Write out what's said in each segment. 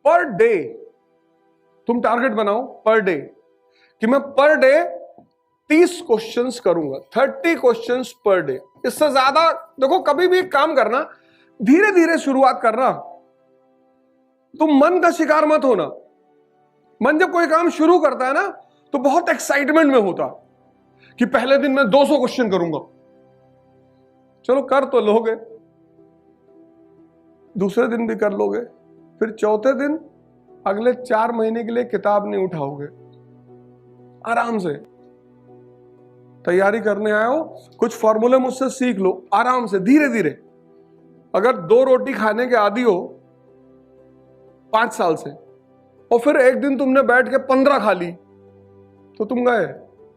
Per day तुम target बनाओ, per day, कि मैं पर डे 30 क्वेश्चंस करूंगा, 30 क्वेश्चंस पर डे। इससे ज्यादा देखो, कभी भी काम करना धीरे धीरे शुरुआत करना, तुम मन का शिकार मत होना। मन जब कोई काम शुरू करता है ना तो बहुत एक्साइटमेंट में होता कि पहले दिन मैं 200 क्वेश्चन करूंगा। चलो कर तो लोगे, दूसरे दिन भी कर लोगे, फिर चौथे दिन अगले 4 महीने के लिए किताब नहीं उठाओगे। आराम से तैयारी करने आए हो, कुछ फॉर्मूले मुझसे सीख लो, आराम से धीरे धीरे। अगर 2 रोटी खाने के आदी हो 5 साल से, और फिर एक दिन तुमने बैठ के 15 खा ली, तो तुम गए।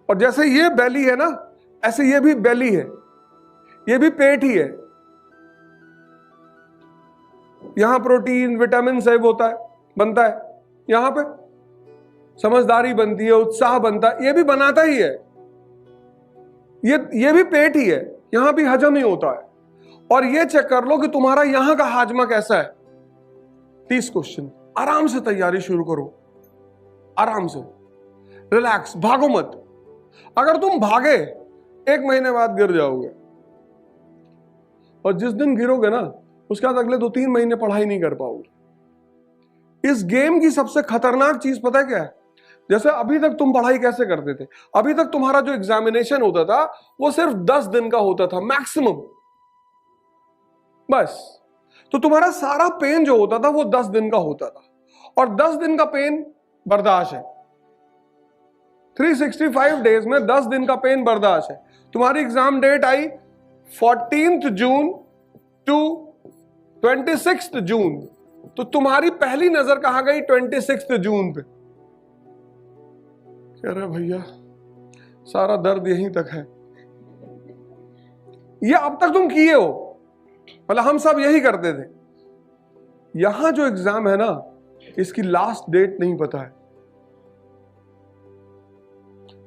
और जैसे ये बेली है ना, ऐसे ये भी बेली है, ये भी पेट ही है। यहां प्रोटीन, विटामिन सब होता है, बनता है, यहां पे समझदारी बनती है, उत्साह बनता है, ये भी बनाता ही है। ये भी पेट ही है, यहां भी हजम ही होता है। और ये चेक कर लो कि तुम्हारा यहां का हाजमा कैसा है। 30 क्वेश्चन, आराम से तैयारी शुरू करो, आराम से, रिलैक्स, भागो मत। अगर तुम भागे 1 महीने बाद गिर जाओगे, और जिस दिन गिरोगे ना उसके बाद अगले 2-3 महीने पढ़ाई नहीं कर पाओगे। इस गेम की सबसे खतरनाक चीज पता है क्या है? जैसे अभी तक तुम पढ़ाई कैसे करते थे? अभी तक तुम्हारा जो एग्जामिनेशन होता था वो सिर्फ 10 दिन का होता था मैक्सिमम, बस। तो तुम्हारा सारा पेन जो होता था वो 10 दिन का होता था, और 10 दिन का पेन बर्दाश्त है। 365 डेज में 10 दिन का पेन बर्दाश्त है। तुम्हारी एग्जाम डेट आई 14 जून टू 26 जून, तो तुम्हारी पहली नजर कहां गई? 26 जून पे। कह रहे भैया सारा दर्द यहीं तक है। ये अब तक तुम किए हो, मतलब हम सब यही करते थे। यहां जो एग्जाम है ना, इसकी लास्ट डेट नहीं पता है।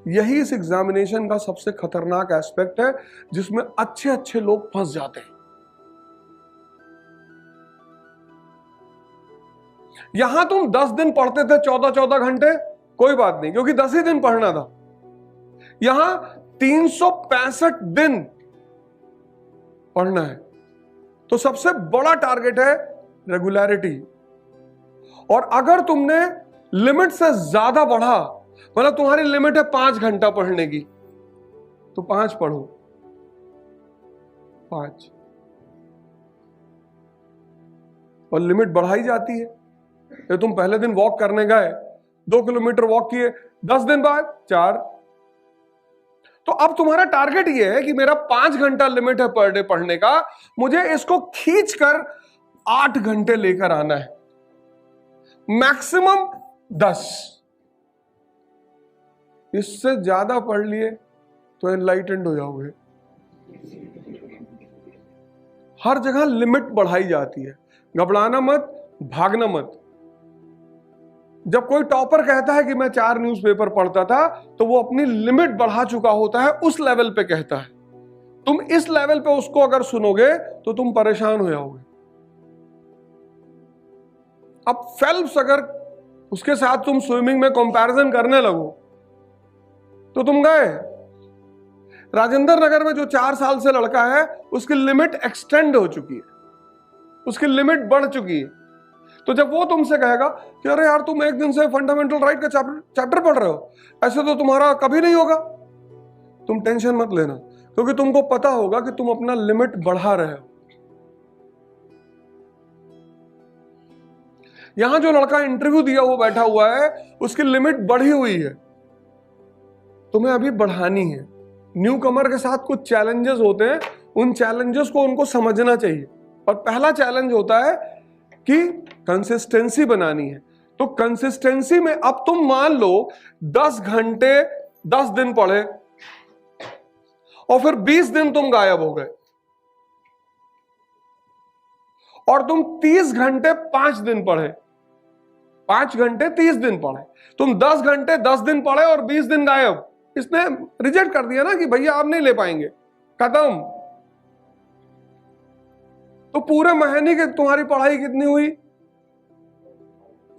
यही इस एग्जामिनेशन का सबसे खतरनाक एस्पेक्ट है, जिसमें अच्छे अच्छे लोग फंस जाते हैं। यहां तुम 10 दिन पढ़ते थे, 14-14 घंटे, कोई बात नहीं, क्योंकि 10 ही दिन पढ़ना था। यहां 365 दिन पढ़ना है। तो सबसे बड़ा टारगेट है रेगुलरिटी। और अगर तुमने लिमिट से ज्यादा पढ़ा, मतलब तुम्हारी लिमिट है 5 घंटा पढ़ने की, तो 5 पढ़ो, 5। और लिमिट बढ़ाई जाती है। तो तुम पहले दिन वॉक करने गए, 2 किलोमीटर वॉक किए, 10 दिन बाद 4। तो अब तुम्हारा टारगेट ये है कि मेरा 5 घंटा लिमिट है पर डे पढ़ने का, मुझे इसको खींचकर 8 घंटे लेकर आना है, मैक्सिमम 10। इससे ज्यादा पढ़ लिए तो एनलाइटेंड हो जाओगे। हर जगह लिमिट बढ़ाई जाती है, घबराना मत, भागना मत। जब कोई टॉपर कहता है कि मैं 4 न्यूज़पेपर पढ़ता था, तो वो अपनी लिमिट बढ़ा चुका होता है, उस लेवल पे कहता है। तुम इस लेवल पे उसको अगर सुनोगे तो तुम परेशान हो जाओगे। अब फेल्प्स अगर उसके साथ तुम स्विमिंग में कंपैरिजन करने लगो तो तुम गए। राजेंद्र नगर में जो 4 साल से लड़का है, उसकी लिमिट एक्सटेंड हो चुकी है, उसकी लिमिट बढ़ चुकी है। तो जब वो तुमसे कहेगा कि अरे यार तुम एक दिन से फंडामेंटल राइट का चैप्टर पढ़ रहे हो, ऐसे तो तुम्हारा कभी नहीं होगा, तुम टेंशन मत लेना, क्योंकि तुमको पता होगा कि तुम अपना लिमिट बढ़ा रहे हो। यहां जो लड़का इंटरव्यू दिया हुआ बैठा हुआ है, उसकी लिमिट बढ़ी हुई है, तुम्हें अभी बढ़ानी है। न्यू कमर के साथ कुछ चैलेंजेस होते हैं, उन चैलेंजेस को उनको समझना चाहिए। और पहला चैलेंज होता है कि कंसिस्टेंसी बनानी है। तो कंसिस्टेंसी में अब तुम मान लो 10 घंटे 10 दिन पढ़े, और फिर 20 दिन तुम गायब हो गए, और तुम 30 घंटे 5 दिन पढ़े, 5 घंटे 30 दिन पढ़े। तुम 10 घंटे 10 दिन पढ़े और 20 दिन गायब। इसने रिजेक्ट कर दिया ना कि भैया आप नहीं ले पाएंगे, खत्म। तो पूरे महीने की तुम्हारी पढ़ाई कितनी हुई?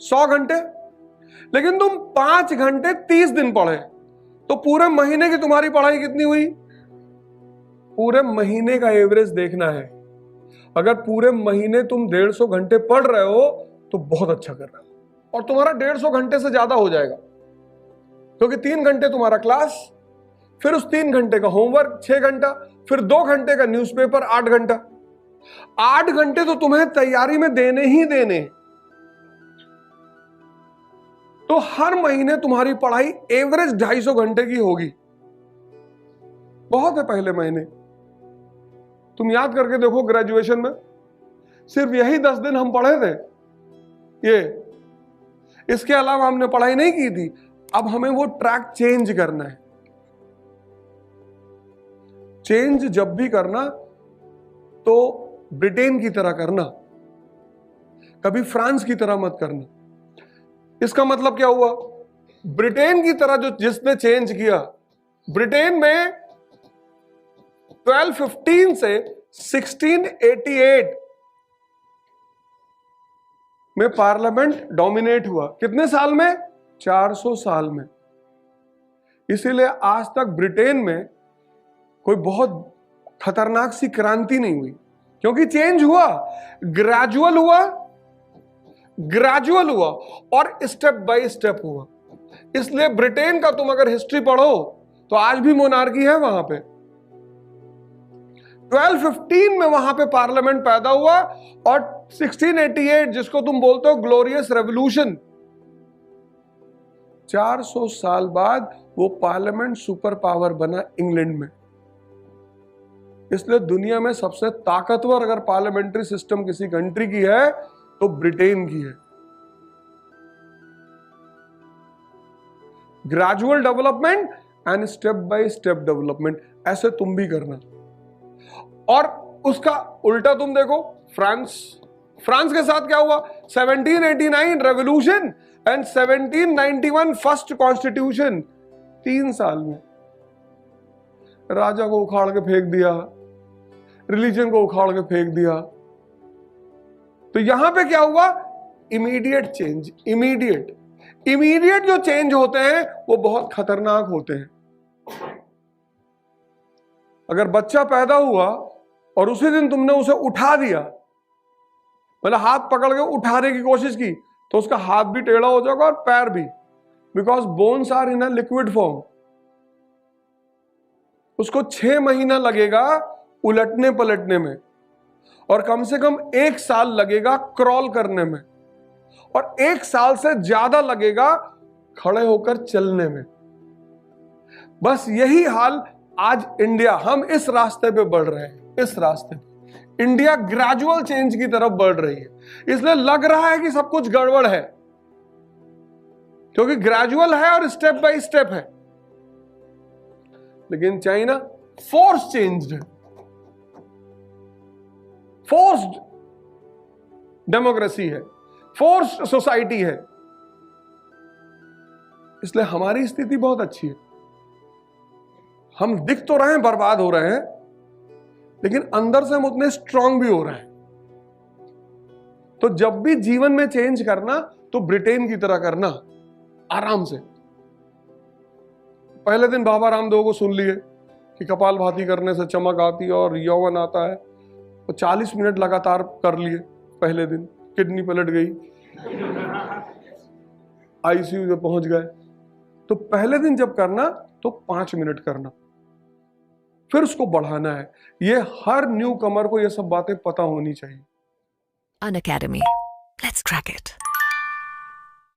100 घंटे, लेकिन तुम 5 घंटे 30 दिन पढ़े तो पूरे महीने की तुम्हारी पढ़ाई कितनी हुई? पूरे महीने का एवरेज देखना है। अगर पूरे महीने तुम 150 घंटे पढ़ रहे हो तो बहुत अच्छा कर रहे हो, और तुम्हारा 150 घंटे से ज्यादा हो जाएगा, क्योंकि 3 घंटे तुम्हारा क्लास, फिर उस 3 घंटे का होमवर्क 6 घंटा, फिर 2 घंटे का न्यूज़पेपर 8 घंटा। 8 घंटे तो तुम्हें तैयारी में देने ही देने। तो हर महीने तुम्हारी पढ़ाई एवरेज 250 घंटे की होगी। बहुत है पहले महीने। तुम याद करके देखो, ग्रेजुएशन में सिर्फ यही 10 दिन हम पढ़े थे, इसके अलावा हमने पढ़ाई नहीं की थी। अब हमें वो ट्रैक चेंज करना है। चेंज जब भी करना तो ब्रिटेन की तरह करना, कभी फ्रांस की तरह मत करना। इसका मतलब क्या हुआ? ब्रिटेन की तरह जो जिसने चेंज किया, ब्रिटेन में 1215 से 1688 में पार्लियामेंट डोमिनेट हुआ। कितने साल में? 400 साल में। इसीलिए आज तक ब्रिटेन में कोई बहुत खतरनाक सी क्रांति नहीं हुई, क्योंकि चेंज हुआ, ग्रेजुअल हुआ और स्टेप बाय स्टेप हुआ। इसलिए ब्रिटेन का तुम अगर हिस्ट्री पढ़ो तो आज भी मोनार्की है वहां पे। 1215 में वहां पे पार्लियामेंट पैदा हुआ, और 1688 जिसको तुम बोलते हो ग्लोरियस रेवोल्यूशन, 400 साल बाद वो पार्लियामेंट सुपर पावर बना इंग्लैंड में। इसलिए दुनिया में सबसे ताकतवर अगर पार्लियामेंट्री सिस्टम किसी कंट्री की है तो ब्रिटेन की है। Gradual development and step by step development, ऐसे तुम भी करना। और उसका उल्टा तुम देखो, फ्रांस के साथ क्या हुआ? 1789 रेवोल्यूशन एंड 1791 फर्स्ट कॉन्स्टिट्यूशन। 3 साल में राजा को उखाड़ के फेंक दिया, रिलीजन को उखाड़ के फेंक दिया। तो यहां पे क्या हुआ? Immediate change. इमीडिएट जो चेंज होते हैं वो बहुत खतरनाक होते हैं। अगर बच्चा पैदा हुआ और उसी दिन तुमने उसे उठा दिया, मतलब हाथ पकड़ के उठाने की कोशिश की, तो उसका हाथ भी टेढ़ा हो जाएगा और पैर भी, because bones are in a liquid form. उसको 6 महीना लगेगा उलटने पलटने में, और कम से कम 1 साल लगेगा क्रॉल करने में, और 1 साल से ज्यादा लगेगा खड़े होकर चलने में। बस यही हाल आज इंडिया, हम इस रास्ते पे बढ़ रहे हैं। इस रास्ते पे इंडिया ग्रेजुअल चेंज की तरफ बढ़ रही है। इसलिए लग रहा है कि सब कुछ गड़बड़ है, क्योंकि ग्रेजुअल है और स्टेप बाय स्टेप है। लेकिन चाइना फोर्स चेंज्ड है, फोर्स्ड डेमोक्रेसी है, फोर्स्ड सोसाइटी है। इसलिए हमारी स्थिति बहुत अच्छी है। हम दिख तो रहे हैं बर्बाद हो रहे हैं, लेकिन अंदर से हम उतने स्ट्रांग भी हो रहे हैं। तो जब भी जीवन में चेंज करना तो ब्रिटेन की तरह करना, आराम से। पहले दिन बाबा रामदेव को सुन लिए कि कपालभाति करने से चमक आती है और यौवन आता है, तो 40 मिनट लगातार कर लिए। पहले दिन किडनी पलट गई, आईसीयू में पहुंच गए। तो पहले दिन जब करना तो 5 मिनट करना, फिर उसको बढ़ाना है। ये हर न्यू कमर को ये सब बातें पता होनी चाहिए। Unacademy. Let's crack it.